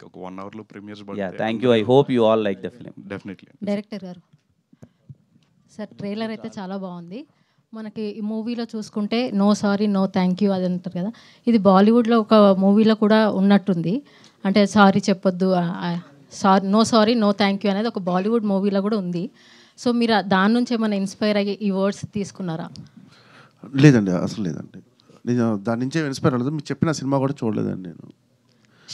Like ఒక 1 అవర్లో premieres యా పడితే thank you. I hope you all like the film. Definitely. Director గారు సార్, ట్రైలర్ అయితే చాలా బాగుంది. మనకి ఈ మూవీలో చూసుకుంటే no sorry no thank you అది అంటారు కదా, ఇది బాలీవుడ్లో ఒక మూవీలో కూడా ఉన్నట్టుంది. అంటే సారీ చెప్పొద్దు, no sorry no thank you అనేది ఒక బాలీవుడ్ మూవీలో కూడా ఉంది. సో మీరు దాని నుంచి ఏమైనా ఇన్స్పైర్ అయ్యి ఈ వర్డ్స్ తీసుకున్నారా? లేదండి, అసలు లేదండి. నేను దాని నుంచే ఇన్స్పైర్ అవ్వలేదు. మీరు చెప్పిన సినిమా కూడా చూడలేదండి నేను.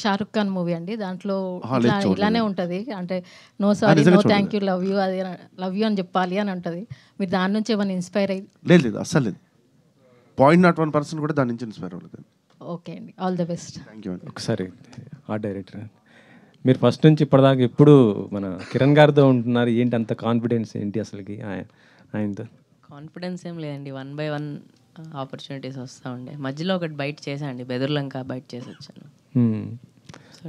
షారుఖ్ ఖాన్ మూవీ అండి, దాంట్లో లేదు, ఇలానే ఉంటుంది. అంటే no sorry no thank you love you, అది లవ్ యూ అని చెప్పాలి అని ఉంటుంది. మీరు దాని నుంచి ఏమైనా ఇన్స్పైర్ అయ్యి? లేదు, అస్సలు లేదు. 0.01% కూడా దాని నుంచి ఇన్స్పైర్ అవ్వలేదు. ఓకే అండి, all the best. Thank you అండి. ఒకసారి ఆ డైరెక్టర్, మీరు ఫస్ట్ నుంచి ఇప్పటిదాకా ఎప్పుడు మన కిరణ్ గారితో ఉంటున్నారు, ఏంటి అంత కాన్ఫిడెన్స్ ఏంటి అసలుకి ఆయనతో? కాన్ఫిడెన్స్ ఏం లేదండి, 1 by 1 ఆపర్చునిటీస్ వస్తూ ఉండే. మధ్యలో ఒకటి బయట చేశాండి, బెదుర్లంక బయట చేసి వచ్చాను.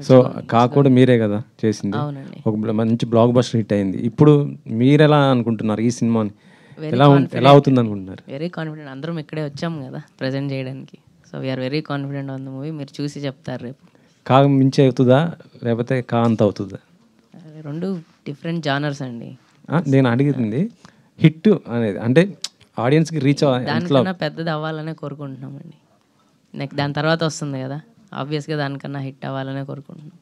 సో కాకుండా మీరే కదా చేసింది. అవునండి. ఒక మంచి బ్లాక్ బస్టర్ హిట్ అయింది. ఇప్పుడు మీరు ఎలా అనుకుంటున్నారు ఈ సినిమాని, ఎలా అవుతుంది అనుకుంటున్నారు? Very confident. అందరం ఇక్కడే వచ్చాము కదా ప్రజెంట్ చేయడానికి. So we are very confident on the movie. మీరు చూసి చెప్తారు రేపు. కా మించి అవుతుందా లేకపోతే కా అంత అవుతుందా? రెండు డిఫరెంట్ జానర్స్ అండి. నేను అడిగింది హిట్ అనేది అంటే ఆడియన్స్కి రీచ్ దానికన్నా పెద్దది అవ్వాలనే కోరుకుంటున్నామండి. నెక్స్ట్ దాని తర్వాత వస్తుంది కదా, ఆబ్వియస్గా దానికన్నా హిట్ అవ్వాలనే కోరుకుంటున్నాం.